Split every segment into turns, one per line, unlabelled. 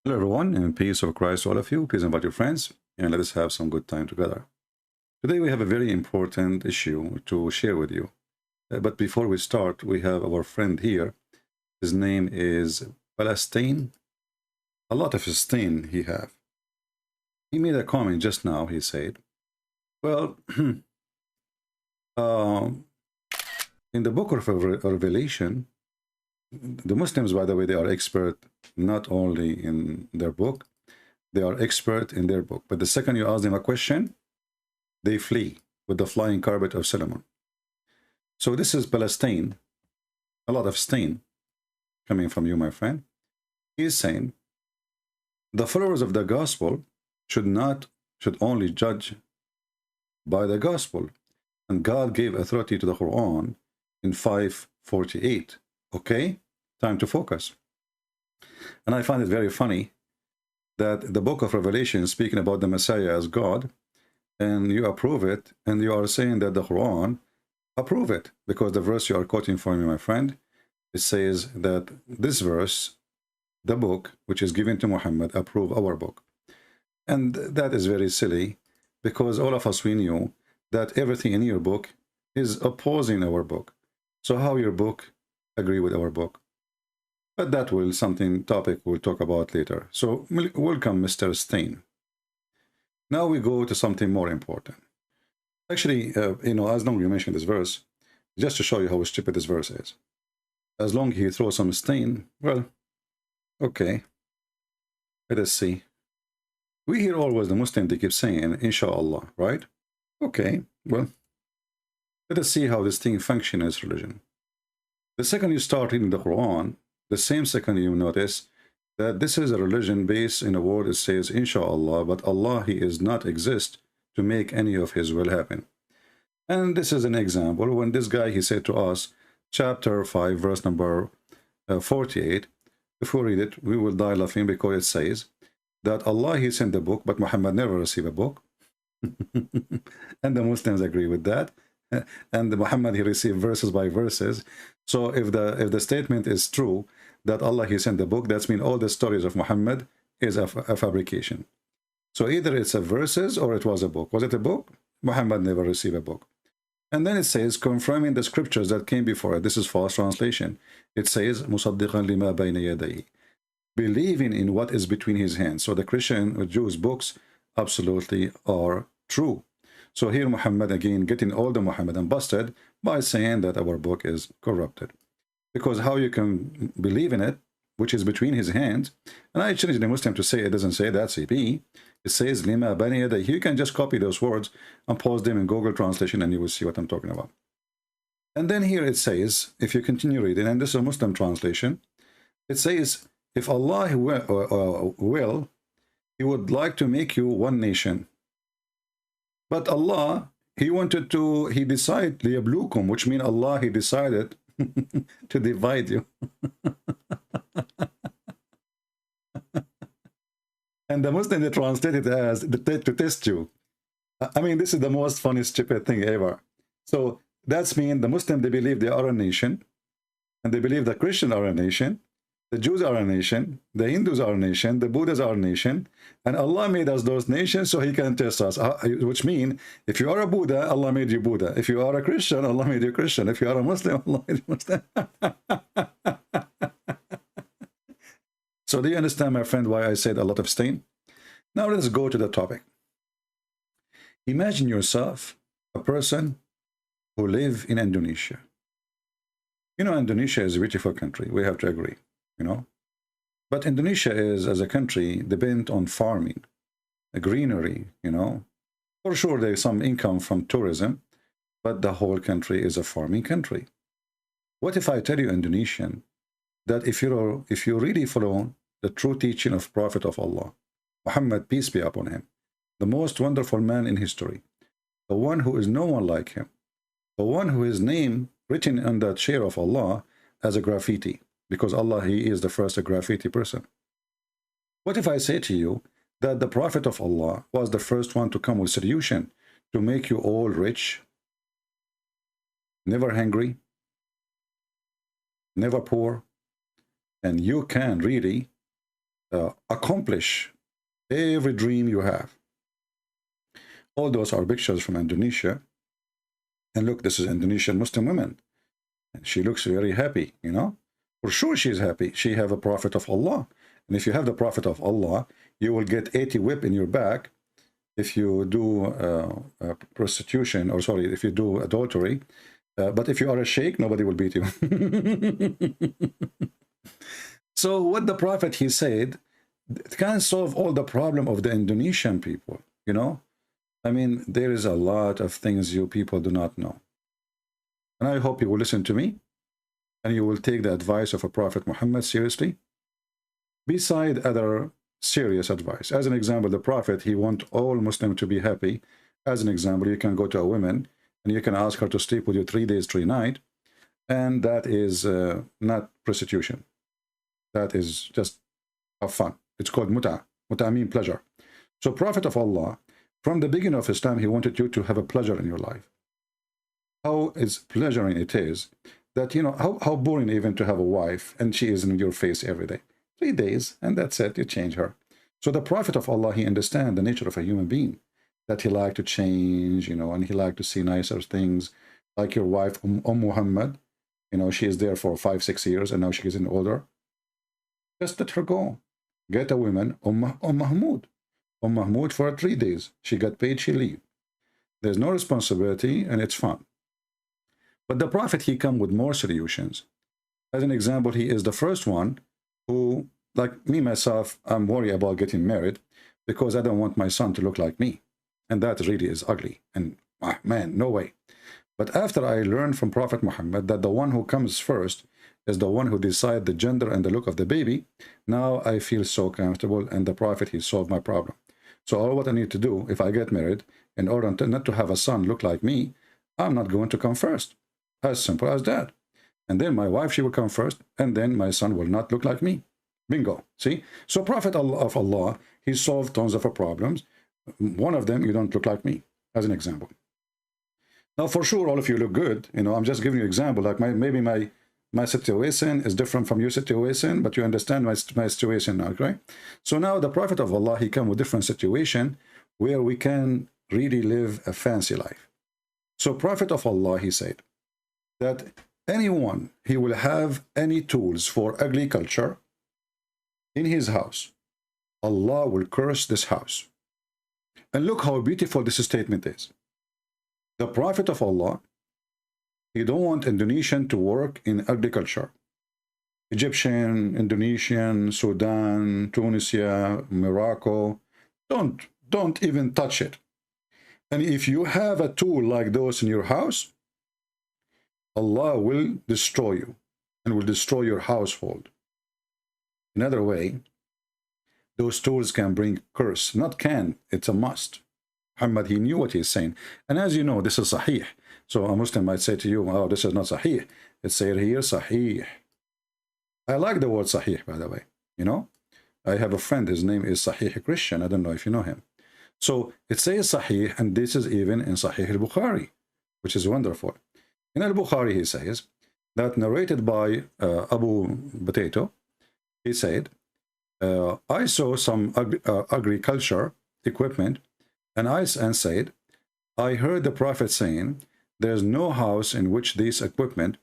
Hello everyone, and peace of Christ to all of you. Please invite your friends and let us have some good time together. Today we have a very important issue to share with you. But before we start, we have our friend here. His name is Palestine. A lot of stain he have. He made a comment just now. He said, well, in the book of Revelation, the Muslims, by the way, they are expert not only in their book, they are expert in their book. But the second you ask them a question, they flee with the flying carpet of Solomon. So this is Palestine, a lot of stain coming from you, my friend. He is saying the followers of the gospel should only judge by the gospel. And God gave authority to the Quran in 548. Okay, time to focus. And I find it very funny that the book of Revelation is speaking about the Messiah as God, and you approve it, and you are saying that the Quran approve it, because the verse you are quoting for me, my friend, it says that this verse, the book which is given to Muhammad, approve our book. And that is very silly, because all of us, we knew that everything in your book is opposing our book. So how your book agree with our book? But that will topic we'll talk about later. So welcome, Mr. Stain. Now we go to something more important. Actually, as long as you mentioned this verse, just to show you how stupid this verse is. As long as he throws some stain, well, okay. Let us see. We hear always the Muslim, they keep saying, inshallah, right? Okay, well, let us see how this thing functions as religion. The second you start reading the Quran, the same second you notice that this is a religion based in a word that says, inshallah, but Allah, he is not exist to make any of his will happen. And this is an example when this guy, he said to us, chapter 5, verse number 48, if we read it, we will die laughing, because it says that Allah, he sent the book, but Muhammad never received a book. And the Muslims agree with that. And Muhammad, he received verses by verses. So if the statement is true that Allah, he sent the book, that's mean all the stories of Muhammad is a fabrication. So either it's a verses or it was a book. Was it a book? Muhammad never received a book. And then it says, confirming the scriptures that came before it. This is false translation. It says, مُصَدِّقًا لِمَا بَيْنَ يَدَيْهِ, believing in what is between his hands. So the Christian or Jews books absolutely are true. So here Muhammad, again, getting all the Muhammadan busted by saying that our book is corrupted. Because how you can believe in it, which is between his hands, and I challenge the Muslim to say it doesn't say that, CP. It says, Lima Bani Yadayhi. You can just copy those words and post them in Google Translation and you will see what I'm talking about. And then here it says, if you continue reading, and this is a Muslim translation, it says, if Allah will, he would like to make you one nation. But Allah, he decided, liyablukum, which means Allah, he decided to divide you. And the Muslim, they translate it as to test you. I mean, this is the most funny, stupid thing ever. So that's mean the Muslim, they believe they are a nation, and they believe the Christian are a nation, the Jews are a nation, the Hindus are a nation, the Buddhists are a nation, and Allah made us those nations so he can test us. Which means, if you are a Buddha, Allah made you Buddha. If you are a Christian, Allah made you Christian. If you are a Muslim, Allah made you Muslim. So do you understand, my friend, why I said a lot of stain? Now let's go to the topic. Imagine yourself a person who live in Indonesia. You know, Indonesia is a beautiful country. We have to agree, you know. But Indonesia is, as a country, dependent on farming, greenery, you know. For sure, there's some income from tourism, but the whole country is a farming country. What if I tell you, Indonesian, that if you really follow the true teaching of Prophet of Allah, Muhammad, peace be upon him, the most wonderful man in history, the one who is no one like him, the one who his name written on the chair of Allah as a graffiti, because Allah, he is the first graffiti person. What if I say to you that the Prophet of Allah was the first one to come with solution to make you all rich, never hungry, never poor, and you can really accomplish every dream you have. All those are pictures from Indonesia. And look, this is Indonesian Muslim woman. And she looks very happy, you know. For sure she's happy. She have a prophet of Allah. And if you have the prophet of Allah, you will get 80 whip in your back if you do prostitution, or sorry, if you do adultery. But if you are a sheikh, nobody will beat you. So what the prophet, he said, it can solve all the problem of the Indonesian people, you know. I mean, there is a lot of things you people do not know. And I hope you will listen to me and you will take the advice of a Prophet Muhammad seriously, beside other serious advice. As an example, the Prophet, he wants all Muslims to be happy. As an example, you can go to a woman and you can ask her to sleep with you 3 days, 3 nights, and that is not prostitution. That is just have fun. It's called muta. Muta means pleasure. So Prophet of Allah, from the beginning of Islam, he wanted you to have a pleasure in your life. How is pleasuring it is that, you know, how boring even to have a wife and she is in your face every day. 3 days, and that's it, you change her. So the Prophet of Allah, he understands the nature of a human being, that he like to change, you know, and he like to see nicer things, like your wife, Mohammed, you know, she is there for 5, 6 years, and now she is getting older. Just let her go. Get a woman, Mahmoud. Mahmoud for 3 days. She got paid, she leave. There's no responsibility, and it's fun. But the Prophet, he come with more solutions. As an example, he is the first one who, like me, myself, I'm worried about getting married because I don't want my son to look like me. And that really is ugly. And man, no way. But after I learned from Prophet Muhammad that the one who comes first is the one who decides the gender and the look of the baby, now I feel so comfortable, and the Prophet, he solved my problem. So all what I need to do, if I get married, in order not to have a son look like me, I'm not going to come first. As simple as that. And then my wife, she will come first, and then my son will not look like me. Bingo. See? So Prophet of Allah, he solved tons of problems. One of them, you don't look like me, as an example. Now, for sure, all of you look good. You know, I'm just giving you an example. Like maybe my situation is different from your situation, but you understand my situation now, right? So now the Prophet of Allah, he come with different situation where we can really live a fancy life. So Prophet of Allah, he said that anyone, he will have any tools for agriculture in his house, Allah will curse this house. And look how beautiful this statement is. The Prophet of Allah, he don't want Indonesian to work in agriculture. Egyptian, Indonesian, Sudan, Tunisia, Morocco, don't even touch it. And if you have a tool like those in your house, Allah will destroy you and will destroy your household. Another way, those tools can bring curse. Not can, it's a must. Muhammad, he knew what he's saying. And as you know, this is Sahih. So a Muslim might say to you, oh, this is not Sahih. It's said here, Sahih. I like the word Sahih, by the way. You know, I have a friend, his name is Sahih Christian. I don't know if you know him. So it says Sahih, and this is even in Sahih al-Bukhari, which is wonderful. In al-Bukhari, he says, that narrated by Abu Potato, he said, I saw some agriculture equipment, and I said, I heard the Prophet saying, there's no house in which this equipment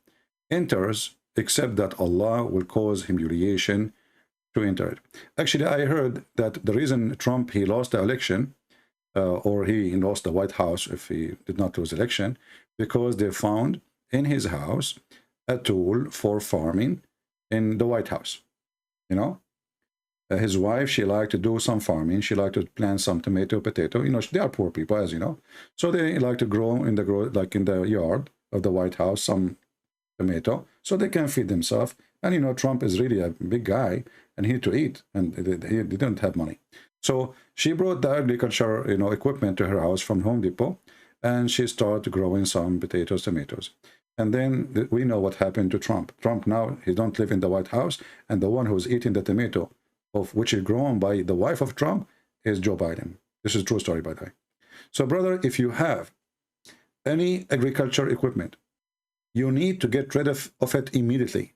enters except that Allah will cause humiliation to enter it. Actually, I heard that the reason Trump, he lost the election, or he lost the White House if he did not lose the election, because they found in his house a tool for farming in the White House. You know, his wife, she liked to do some farming. She liked to plant some tomato, potato. You know, they are poor people, as you know. So they like to grow in the yard of the White House, some tomato, so they can feed themselves. And, you know, Trump is really a big guy, and he had to eat, and he didn't have money. So she brought the agriculture, you know, equipment to her house from Home Depot, and she started growing some potatoes, tomatoes. And then we know what happened to Trump. Trump now, he don't live in the White House, and the one who's eating the tomato, of which is grown by the wife of Trump, is Joe Biden. This is a true story, by the way. So, brother, if you have any agriculture equipment, you need to get rid of it immediately.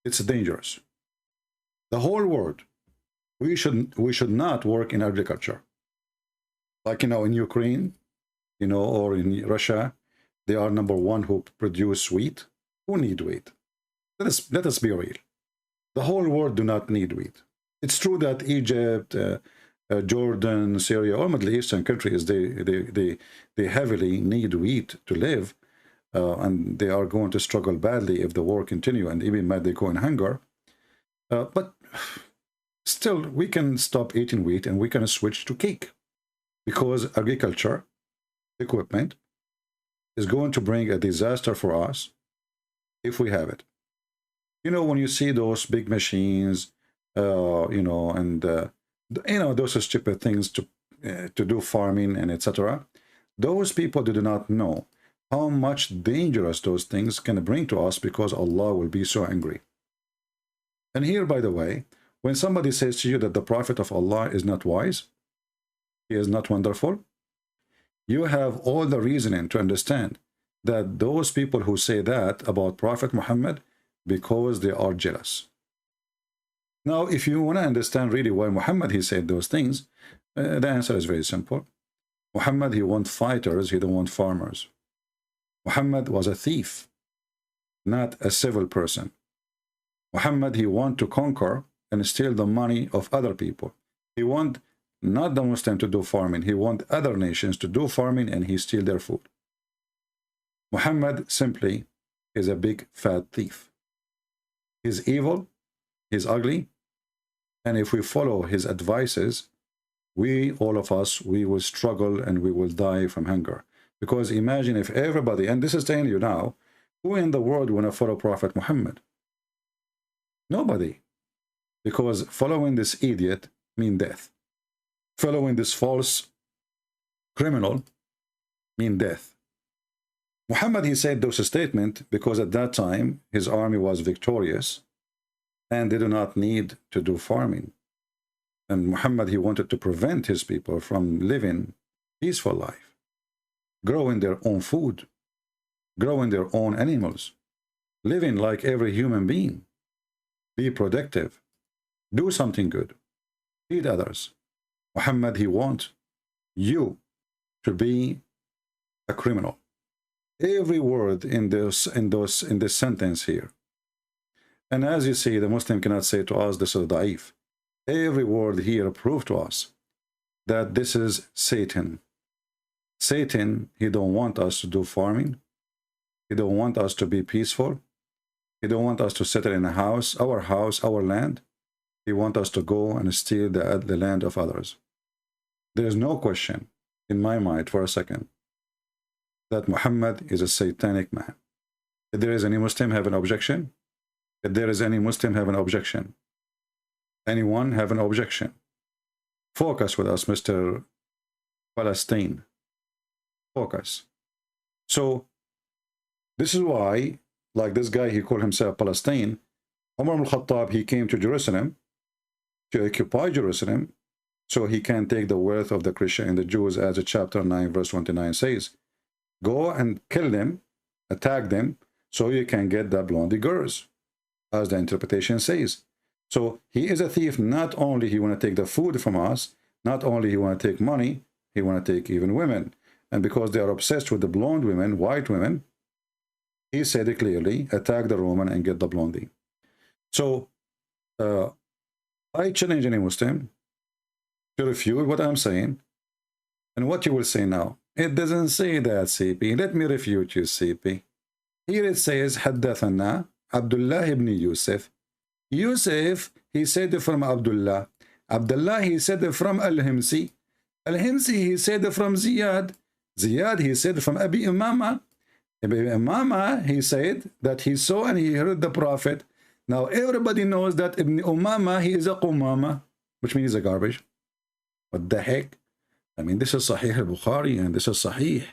It's dangerous. The whole world, We should not work in agriculture. Like, in Ukraine, or in Russia, they are number one who produce wheat. Who need wheat? Let us be real. The whole world do not need wheat. It's true that Egypt, Jordan, Syria, or Middle Eastern countries, they heavily need wheat to live, and they are going to struggle badly if the war continue, and even might they go in hunger. But still, we can stop eating wheat and we can switch to cake, because agriculture equipment is going to bring a disaster for us if we have it. When you see those big machines, and those stupid things to do farming and etc. Those people do not know how much dangerous those things can bring to us, because Allah will be so angry. And here, by the way, when somebody says to you that the Prophet of Allah is not wise, he is not wonderful, you have all the reasoning to understand that those people who say that about Prophet Muhammad, because they are jealous. Now, if you want to understand really why Muhammad he said those things, the answer is very simple. Muhammad, he want fighters, he don't want farmers. Muhammad was a thief, not a civil person. Muhammad, he want to conquer and steal the money of other people. He want not the Muslim to do farming, he want other nations to do farming and he steal their food. Muhammad simply is a big fat thief. He's evil, he's ugly, and if we follow his advices, all of us, we will struggle and we will die from hunger. Because imagine if everybody, and this is telling you now, who in the world want to follow Prophet Muhammad? Nobody. Because following this idiot mean death. Following this false criminal mean death. Muhammad, he said those statements because at that time his army was victorious and they do not need to do farming. And Muhammad, he wanted to prevent his people from living peaceful life, growing their own food, growing their own animals, living like every human being, be productive, do something good, feed others. Muhammad, he wants you to be a criminal. Every word in this sentence here. And as you see, the Muslim cannot say to us, this is da'if. Every word here proves to us that this is Satan. Satan, he don't want us to do farming. He don't want us to be peaceful. He don't want us to settle in a house, our land. He wants us to go and steal the land of others. There is no question in my mind for a second that Muhammad is a satanic man. If there is any Muslim have an objection? If there is any Muslim have an objection? Anyone have an objection? Focus with us, Mr. Palestine. Focus. So, this is why, like this guy, he called himself Palestine. Umar al-Khattab, he came to Jerusalem to occupy Jerusalem so he can take the wealth of the Christian and the Jews, as chapter 9, verse 29 says. Go and kill them, attack them, so you can get the blondie girls, as the interpretation says. So he is a thief. Not only he want to take the food from us, not only he want to take money, he want to take even women. And because they are obsessed with the blonde women, white women, he said it clearly, attack the Roman and get the blondie. So I challenge any Muslim to refute what I'm saying and what you will say now. It doesn't say that, CP. Let me refute you, CP. Here it says, حدثنا Abdullah ibn Yusuf. Yusuf, he said from Abdullah. Abdullah, he said from Al-Himsi. Al-Himsi, he said from Ziyad. Ziyad, he said from Abi Umama. Abi Umama, he said that he saw and he heard the Prophet. Now everybody knows that Ibn Umama, he is a Qumama, which means a garbage. What the heck? I mean, this is Sahih al-Bukhari and this is Sahih.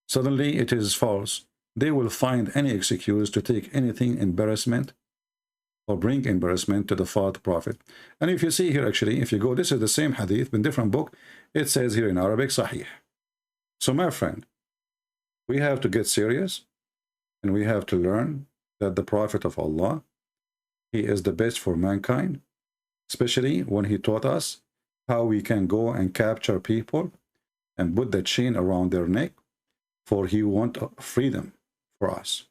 Suddenly it is false. They will find any excuse to take anything embarrassment or bring embarrassment to the false prophet. And if you see here, actually, if you go, this is the same hadith in different book. It says here in Arabic, Sahih. So my friend, we have to get serious and we have to learn that the Prophet of Allah, he is the best for mankind. especially when he taught us how we can go and capture people and put the chain around their neck, for he want freedom for us.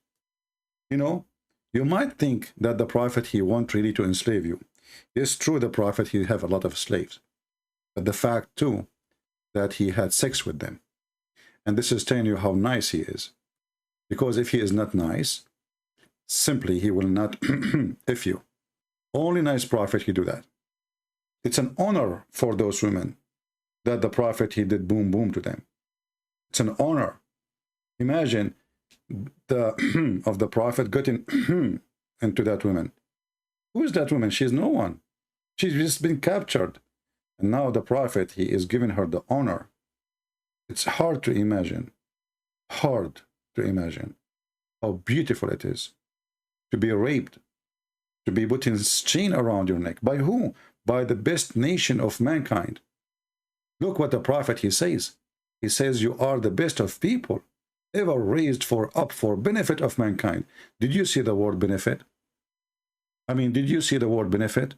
You know, you might think that the prophet, he want really to enslave you. It's true, the prophet, he have a lot of slaves, but the fact too that he had sex with them. And this is telling you how nice he is. Because if he is not nice, simply he will not if you. Only nice prophet he do that. It's an honor for those women that the prophet, he did boom boom to them. It's an honor. Imagine the of the prophet getting into that woman. Who is that woman? She's no one. She's just been captured. And now the prophet, he is giving her the honor. It's hard to imagine. Hard to imagine how beautiful it is to be raped, to be put in chain around your neck. By who? By the best nation of mankind. Look what the prophet, he says. He says, you are the best of people ever raised up for benefit of mankind. Did you see the word benefit? I mean, did you see the word benefit?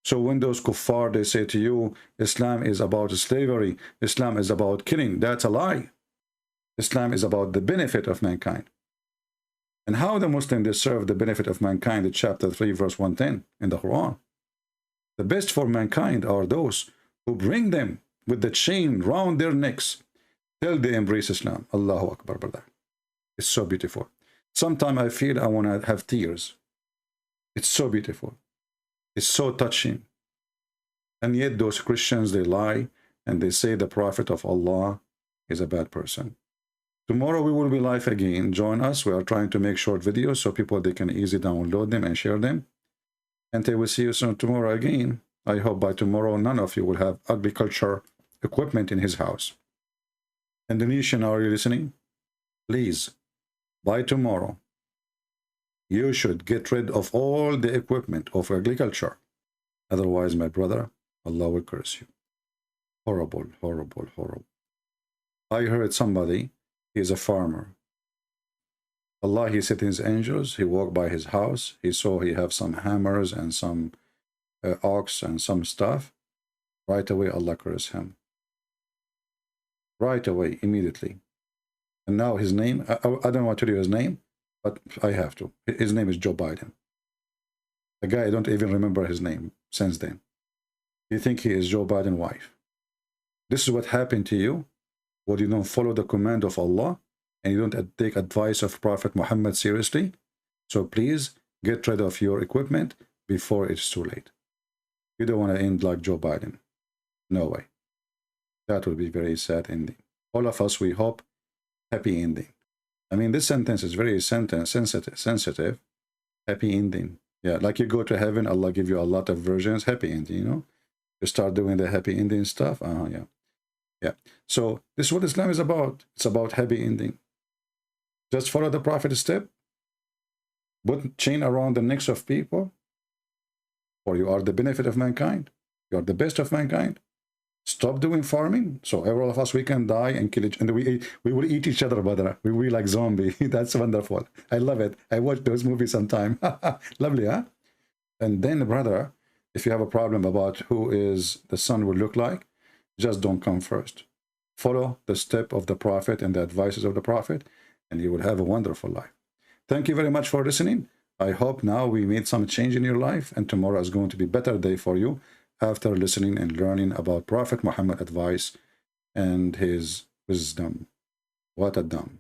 So when those kuffar, they say to you, Islam is about slavery, Islam is about killing, that's a lie. Islam is about the benefit of mankind. And how the Muslim deserve the benefit of mankind in chapter 3, verse 110 in the Quran. The best for mankind are those who bring them with the chain round their necks till they embrace Islam. Allahu Akbar, brother. It's so beautiful. Sometimes I feel I want to have tears. It's so beautiful. It's so touching. And yet those Christians, they lie and they say the Prophet of Allah is a bad person. Tomorrow we will be live again. Join us. We are trying to make short videos so people, they can easily download them and share them. And they will see you soon tomorrow again. I hope by tomorrow none of you will have agriculture equipment in his house. Indonesian, are you listening? Please, by tomorrow, you should get rid of all the equipment of agriculture. Otherwise, my brother, Allah will curse you. Horrible, horrible, horrible. I heard somebody, he is a farmer. Allah, he sent his angels, he walked by his house, he saw he have some hammers and some ox and some stuff. Right away, Allah cursed him. Right away, immediately. And now his name, I don't want to tell you his name, but I have to. His name is Joe Biden. The guy, I don't even remember his name since then. You think he is Joe Biden's wife. This is what happened to you when you don't follow the command of Allah and you don't take advice of Prophet Muhammad seriously. So please get rid of your equipment before it's too late. You don't want to end like Joe Biden. No way. That would be very sad ending. All of us, we hope happy ending. I mean, this sentence is very sensitive. Happy ending. Yeah, like you go to heaven, Allah give you a lot of versions. Happy ending, you know. You start doing the happy ending stuff. Yeah. Yeah. So this is what Islam is about. It's about happy ending. Just follow the Prophet's step. Put chain around the necks of people. For you are the benefit of mankind. You are the best of mankind. Stop doing farming, so every of us, we can die and kill each, and we will eat each other, brother. We will be like zombie. That's wonderful. I love it. I watch those movies sometime. Lovely, huh? And then, brother, if you have a problem about who is the son will look like, just don't come first. Follow the step of the Prophet and the advices of the Prophet, and you will have a wonderful life. Thank you very much for listening. I hope now we made some change in your life, and tomorrow is going to be a better day for you after listening and learning about Prophet Muhammad advice and his wisdom. What a dumb.